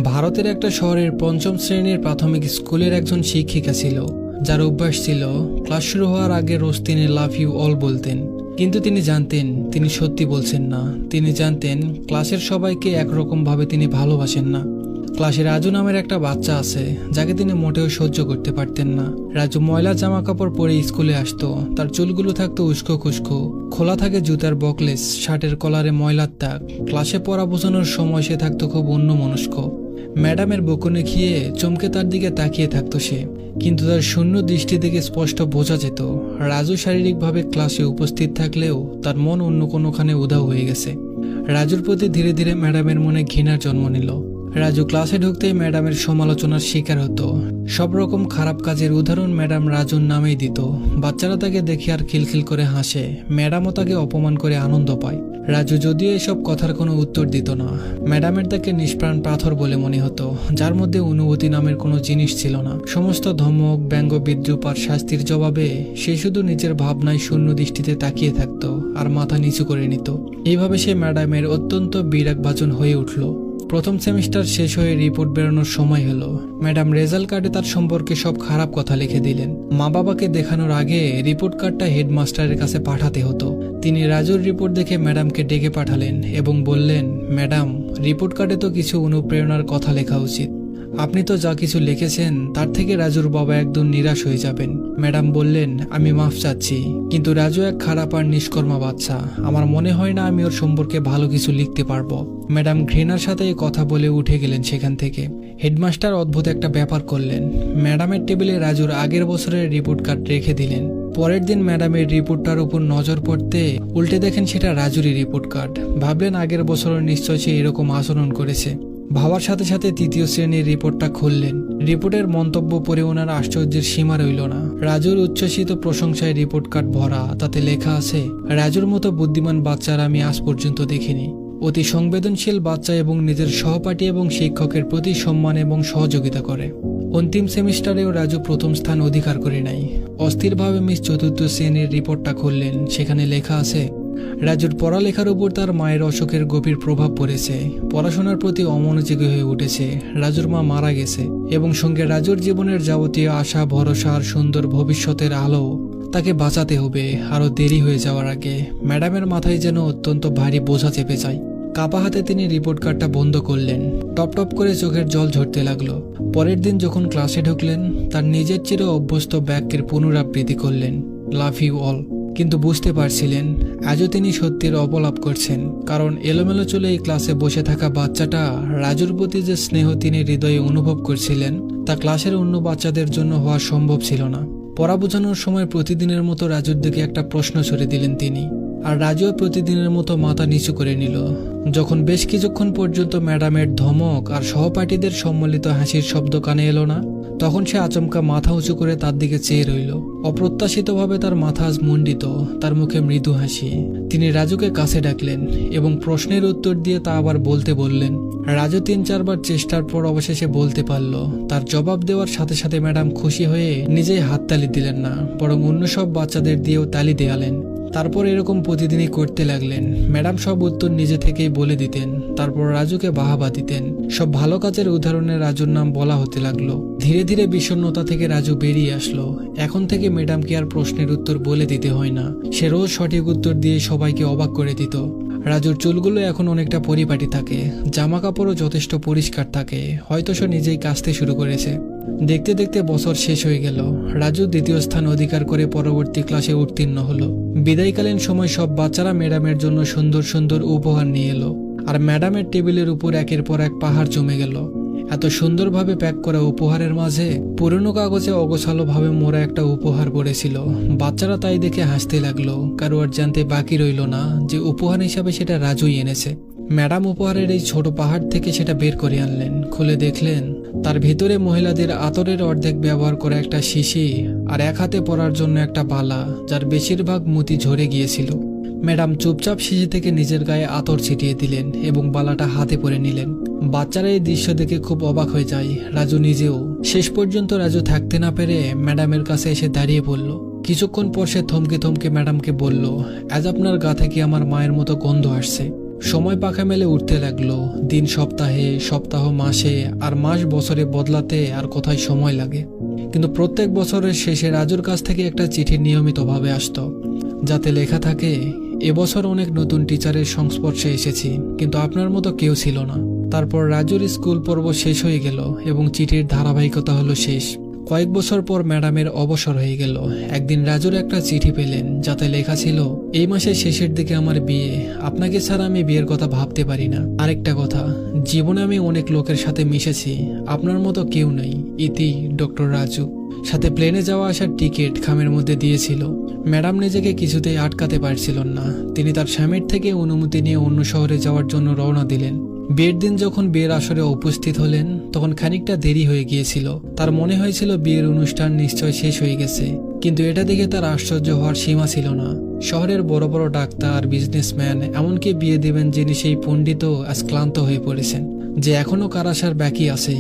ভারতের একটা শহরের পঞ্চম শ্রেণীর প্রাথমিক স্কুলের একজন শিক্ষিকা ছিল, যার অভ্যাস ছিল ক্লাস শুরু হওয়ার আগে রোজ তিনি লাভ ইউ অল বলতেন। কিন্তু তিনি জানতেন তিনি সত্যি বলছেন না। তিনি জানতেন ক্লাসের সবাইকে একরকম ভাবে তিনি ভালোবাসেন না। ক্লাসে রাজু নামের একটা বাচ্চা আছে যাকে তিনি মোটেও সহ্য করতে পারতেন না। রাজু ময়লা জামা কাপড় পরে স্কুলে আসতো। তার চুলগুলো থাকতো উস্কো খুস্কো, খোলা থাকে জুতার বকলেস, শার্টের কলারে ময়লার দাগ। ক্লাসে পড়া বোঝানোর সময় সে থাকতো খুব অন্যমনস্ক। ম্যাডামের বকুনি খেয়ে চমকে তার দিকে তাকিয়ে থাকতো সে। কিন্তু তার শূন্য দৃষ্টি থেকে স্পষ্ট বোঝা যেত রাজু শারীরিকভাবে ক্লাসে উপস্থিত থাকলেও তার মন অন্য কোনোখানে উধাও হয়ে গেছে। রাজুর প্রতি ধীরে ধীরে ম্যাডামের মনে ঘৃণার জন্ম নিল। রাজু ক্লাসে ঢুকতেই ম্যাডামের সমালোচনার শিকার হতো। সব রকম খারাপ কাজের উদাহরণ ম্যাডাম রাজুর নামেই দিত। বাচ্চারা তাকে দেখে আর খিলখিল করে হাসে। ম্যাডামও তাকে অপমান করে আনন্দ পায়। রাজু যদিও এসব কথার কোনো উত্তর দিত না, ম্যাডামের তাকে নিষ্প্রাণ পাথর বলে মনে হতো, যার মধ্যে অনুভূতি নামের কোনো জিনিস ছিল না। সমস্ত ধমক, ব্যঙ্গ, বিদ্রুপ আর শাস্তির জবাবে সে শুধু নিজের ভাবনায় শূন্য দৃষ্টিতে তাকিয়ে থাকতো আর মাথা নিচু করে নিত। এইভাবে সে ম্যাডামের অত্যন্ত বিরাগভাজন হয়ে উঠল। প্রথম সেমিস্টার শেষ হয়ে রিপোর্ট বেরোনোর সময় হলো। ম্যাডাম রেজাল্ট কার্ডে তার সম্পর্কে সব খারাপ কথা লিখে দিলেন। মা বাবাকে দেখানোর আগে রিপোর্ট কার্ডটা হেডমাস্টারের কাছে পাঠাতে হতো। তিনি রাজুর রিপোর্ট দেখে ম্যাডামকে ডেকে পাঠালেন এবং বললেন, ম্যাডাম, রিপোর্ট কার্ডে তো কিছু অনুপ্রেরণার কথা লেখা উচিত। আপনি তো যা কিছু লিখেছেন তার থেকে রাজুর বাবা একদম নিরাশ হয়ে যাবেন। ম্যাডাম বললেন, আমি মাফ চাচ্ছি, কিন্তু রাজু এক খারাপ আর নিষ্কর্মা বাচ্চা। আমার মনে হয় না আমি ওর সম্পর্কে ভালো কিছু লিখতে পারবো। ম্যাডাম ঘৃণার সাথে এই কথা বলে উঠে গেলেন সেখান থেকে। হেডমাস্টার অদ্ভুত একটা ব্যাপার করলেন। ম্যাডামের টেবিলে রাজুর আগের বছরের রিপোর্ট কার্ড রেখে দিলেন। পরের দিন ম্যাডামের রিপোর্টটার উপর নজর পড়তে উল্টে দেখেন সেটা রাজুরই রিপোর্ট কার্ড। ভাবলেন আগের বছরের নিশ্চয় সে এরকম আচরণ করেছে। ভাবার সাথে সাথে তৃতীয় শ্রেণীর রিপোর্টটা খুললেন। রিপোর্টের মন্তব্য পড়ে ওনার আশ্চর্যের সীমা রইল না। রাজুর উচ্ছ্বসিত প্রশংসায় রিপোর্ট কার্ড ভরা। তাতে লেখা আছে, রাজুর মতো বুদ্ধিমান বাচ্চার আমি আজ পর্যন্ত দেখিনি। অতি সংবেদনশীল বাচ্চা এবং নিজের সহপাঠী এবং শিক্ষকের প্রতি সম্মান এবং সহযোগিতা করে। অন্তিম সেমিস্টারেও রাজু প্রথম স্থান অধিকার করে নাই। অস্থিরভাবে মিস চতুর্থ শ্রেণীর রিপোর্টটা খুললেন। সেখানে লেখা আছে, রাজুর পড়ালেখার উপর তার মায়ের অসুখের গভীর প্রভাব পড়েছে। পড়াশোনার প্রতি অমনোযোগী হয়ে উঠেছে। রাজুর মা মারা গেছে এবং সঙ্গে রাজুর জীবনের যাবতীয় আশা, ভরসা আর সুন্দর ভবিষ্যতের আলো তাকে বাঁচাতে হবে আরো দেরি হয়ে যাওয়ার আগে। ম্যাডামের মাথায় যেন অত্যন্ত ভারী বোঝা চেপে যায়। কাপা হাতে তিনি রিপোর্ট কার্ডটা বন্ধ করলেন। টপ টপ করে চোখের জল ঝরতে লাগলো। পরের দিন যখন ক্লাসে ঢুকলেন, তার নিজের চির অভ্যস্ত বাক্যের পুনরাবৃত্তি করলেন, লাভ ইউ অল। কিন্তু বুঝতে পারছিলেন আজও তিনি সত্যির অপলাপ করছেন, কারণ এলোমেলো চলে এই ক্লাসে বসে থাকা বাচ্চাটা রাজুর প্রতি যে স্নেহ তিনি হৃদয়ে অনুভব করছিলেন তা ক্লাসের অন্য বাচ্চাদের জন্য হওয়া সম্ভব ছিল না। পড়া বোঝানোর সময় প্রতিদিনের মতো রাজুর দিকে একটা প্রশ্ন ছুড়ে দিলেন তিনি, আর রাজুও প্রতিদিনের মতো মাথা নিচু করে নিল। যখন বেশ কিছুক্ষণ পর্যন্ত ম্যাডামের ধমক আর সহপাঠীদের সম্মিলিত হাসির শব্দ কানে এলো না, তখন সে আচমকা মাথা উঁচু করে তার দিকে চেয়ে রইল। অপ্রত্যাশিতভাবে তার মাথা আজ মুন্ডিত, তার মুখে মৃদু হাসি। তিনি রাজুকে কাছে ডাকলেন এবং প্রশ্নের উত্তর দিয়ে তা আবার বলতে বললেন। রাজু 3-4 বার চেষ্টার পর অবশেষে বলতে পারল। তার জবাব দেওয়ার সাথে সাথে ম্যাডাম খুশি হয়ে নিজেই হাততালি দিলেন না, বরং অন্য সব বাচ্চাদের দিয়েও তালি দেয়ালেন। তারপর এরকম প্রতিদিনই করতে লাগলেন। ম্যাডাম সব উত্তর নিজে থেকেই বলে দিতেন, তারপর রাজুকে বাহাবা দিতেন। সব ভালো কাজের উদাহরণে রাজুর নাম বলা হতে লাগলো। ধীরে ধীরে বিষণ্ণতা থেকে রাজু বেরিয়ে আসলো। এখন থেকে ম্যাডামকে আর প্রশ্নের উত্তর বলে দিতে হয় না। সে রোজ সঠিক উত্তর দিয়ে সবাইকে অবাক করে দিত। রাজুর চুলগুলো এখন অনেকটা পরিপাটি থাকে, জামা কাপড়ও যথেষ্ট পরিষ্কার থাকে। হয়তো সে নিজেই কাচতে শুরু করেছে। দেখতে দেখতে বছর শেষ হয়ে গেল। রাজু দ্বিতীয় স্থান অধিকার করে পরবর্তী ক্লাসে উত্তীর্ণ হলো। বিদায়কালীন সময় সব বাচ্চারা ম্যাডামের জন্য সুন্দর সুন্দর উপহার নিয়ে এলো, আর ম্যাডামের টেবিলের উপর একের পর এক পাহাড় জমে গেল। এত সুন্দরভাবে প্যাক করা উপহারের মাঝে পুরনো কাগজে অগোছালো ভাবে মোড়া একটা উপহার পড়েছিল। বাচ্চারা তাই দেখে হাসতে লাগলো। কারো আর জানতে বাকি রইল না যে উপহার হিসাবে সেটা রাজুই এনেছে। ম্যাডাম উপহারের এই ছোট পাহাড় থেকে সেটা বের করে আনলেন। খুলে দেখলেন তার ভিতরে মহিলাদের আতরের অর্ধেক ব্যবহার করা একটা শিশি আর এক হাতে পরার জন্য একটা বালা, যার বেশিরভাগ মুতি ঝরে গিয়েছিল। ম্যাডাম চুপচাপ শিশি থেকে নিজের গায়ে আতর ছিটিয়ে দিলেন এবং বালাটা হাতে পরে নিলেন। বাচ্চারা এই দৃশ্য দেখে খুব অবাক হয়ে যায়, রাজু নিজেও। শেষ পর্যন্ত রাজু থাকতে না পেরে ম্যাডামের কাছে এসে দাঁড়িয়ে পড়ল। কিছুক্ষণ পর সে থমকে থমকে ম্যাডামকে বলল, আজ আপনার গা থেকে আমার মায়ের মতো গন্ধ আসছে। সময় পাখা মেলে উঠতে লাগলো। দিন সপ্তাহে, সপ্তাহ মাসে, আর মাস বছরে বদলাতে আর কোথায় সময় লাগে। কিন্তু প্রত্যেক বছরের শেষে রাজুর কাছ থেকে একটা চিঠি নিয়মিতভাবে আসতো, যাতে লেখা থাকে, এবছর অনেক নতুন টিচারের সংস্পর্শে এসেছি, কিন্তু আপনার মতো কেউ ছিল না। তারপর রাজুর স্কুল পর্ব শেষ হয়ে গেল এবং চিঠির ধারাবাহিকতা হলো শেষ। কয়েক বছর পর ম্যাডামের অবসর হয়ে গেল। একদিন রাজুর একটা চিঠি পেলেন, যাতে লেখা ছিল, এই মাসের শেষের দিকে আমার বিয়ে, আপনাকে ছাড়া আমি বিয়ের কথা ভাবতে পারি না। আরেকটা কথা, জীবনে আমি অনেক লোকের সাথে মিশেছি, আপনার মতো কেউ নেই, ইতি ডক্টর রাজু। সাথে প্লেনে যাওয়া আসার টিকিট খামের মধ্যে দিয়েছিল। ম্যাডাম নিজেকে কিছুতেই আটকাতে পারছিলেন না। তিনি তার স্বামীর থেকে অনুমতি নিয়ে অন্য শহরে যাওয়ার জন্য রওনা দিলেন। বিয়ের দিন যখন বিয়ের আসরে উপস্থিত হলেন, তখন খানিকটা দেরি হয়ে গিয়েছিল। তার মনে হয়েছিল বিয়ের অনুষ্ঠান নিশ্চয় শেষ হয়ে গেছে, কিন্তু এটা দেখে তার আশ্চর্য হওয়ার সীমা ছিল না। শহরের বড় বড় ডাক্তার, বিজনেসম্যান, এমনকি বিয়ে দেবেন যিনি সেই পণ্ডিতও আজ ক্লান্ত হয়ে পড়েছেন, যে এখনো কার আসার বাকি আছে।